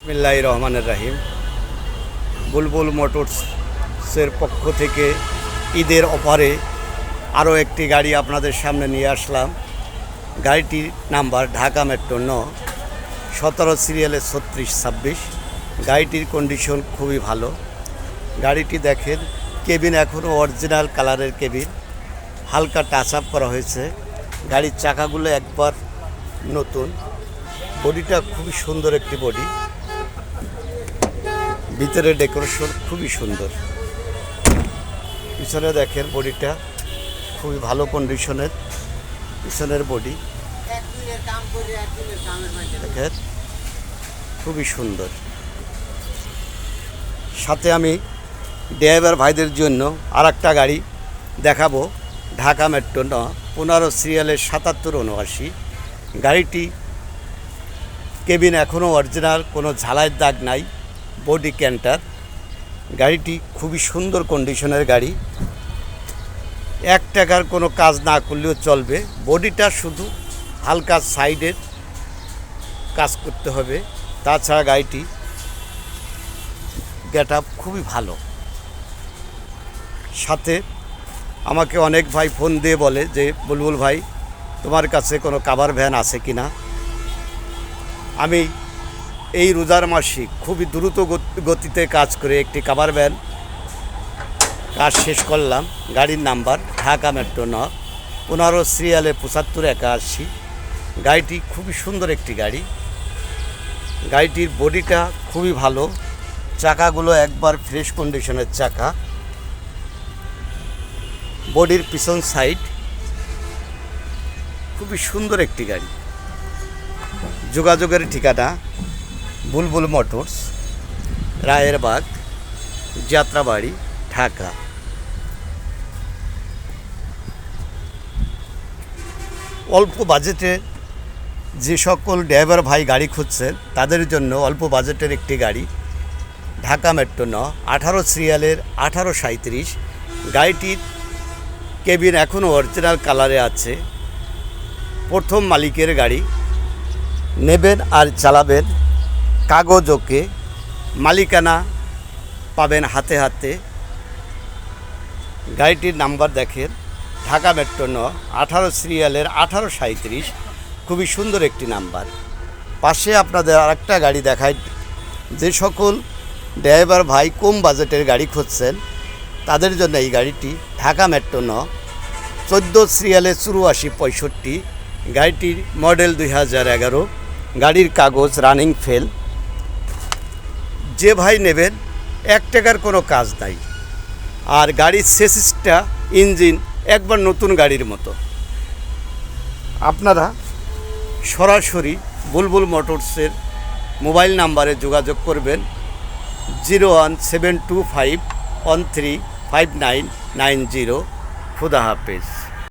বিসমিল্লাহির রহমানির রহিম। বুলবুল মোটরসের পক্ষ থেকে ঈদের অফারে আরও একটি গাড়ি আপনাদের সামনে নিয়ে আসলাম। গাড়িটির নাম্বার ঢাকা মেট্রো 17 সিরিয়ালের 3626। গাড়িটির কন্ডিশন খুবই ভালো। গাড়িটি দেখেন, কেবিন এখনও অরিজিনাল কালারের কেবিন, হালকা টাচ আপ করা হয়েছে। গাড়ির চাকাগুলো একবার নতুন। বডিটা খুবই সুন্দর একটি বডি, ভিতরে ডেকোরেশন খুবই সুন্দর। পিছনে দেখেন, বডিটা খুবই ভালো কন্ডিশনের পিছনের বডি দেখেন, খুবই সুন্দর। সাথে আমি ড্রাইভার ভাইদের জন্য আর একটা গাড়ি দেখাবো, ঢাকা মেট্রো 15 সিরিয়ালের 7779। গাড়িটি কেবিন এখনও অরিজিনাল, কোনো ঝালাইয়ের দাগ নাই, বডি ক্যান্টার। গাড়িটি খুবই সুন্দর কন্ডিশনের গাড়ি, 1 টাকার কোনো কাজ না করলেও চলবে। বডিটা শুধু হালকা সাইডের কাজ করতে হবে, তাছাড়া গাড়িটি গেট আপ খুবই ভালো। সাথে আমাকে অনেক ভাই ফোন দিয়ে বলে যে, বুলবুল ভাই, তোমার কাছে কোনো কাভার ভ্যান আছে কি না। আমি এই রোজার মাসে খুবই দ্রুত গতিতে কাজ করে একটি কাভার ভ্যান কাজ শেষ করলাম। গাড়ির নাম্বার ঢাকা মেট্রো 15 সিরিয়ালে 7581। গাড়িটি খুবই সুন্দর একটি গাড়ি। গাড়িটির বডিটা খুবই ভালো, চাকাগুলো একবার ফ্রেশ কন্ডিশনের চাকা। বডির পিছন সাইড খুবই সুন্দর একটি গাড়ি। যোগাযোগের ঠিকানা বুলবুল মোটরস, রায়েরবাগ, যাত্রাবাড়ি, ঢাকা। অল্প বাজেটে যে সকল ড্রাইভার ভাই গাড়ি খুঁজছেন তাদের জন্য অল্প বাজেটের একটি গাড়ি, ঢাকা মেট্রো 18 সিরিয়ালের 1837। গাড়িটির কেবিন এখনও অরিজিনাল কালারে আছে। প্রথম মালিকের গাড়ি, নেবেন আর চালাবেন, কাগজ ওকে, মালিকানা পাবেন হাতে হাতে। গাড়িটির নাম্বার দেখেন, ঢাকা মেট্রো 18 সিরিয়ালের 1837। খুবই সুন্দর একটি নাম্বার। পাশে আপনাদের আরেকটা গাড়ি দেখাই। যে সকল ড্রাইভার ভাই কম বাজেটের গাড়ি খুঁজছেন তাদের জন্য এই গাড়িটি, ঢাকা মেট্রো 14 সিরিয়ালের 8465। গাড়িটির মডেল 2011। গাড়ির কাগজ রানিং ফেল। যে ভাই নেবেন, 1 টাকার কোনো কাজ নাই, আর গাড়ির চেসিসটা, ইঞ্জিন একবার নতুন গাড়ির মতো। আপনারা সরাসরি বুলবুল মোটরসের মোবাইল নাম্বারে যোগাযোগ করবেন, 01725135990। খুদা হাফেজ।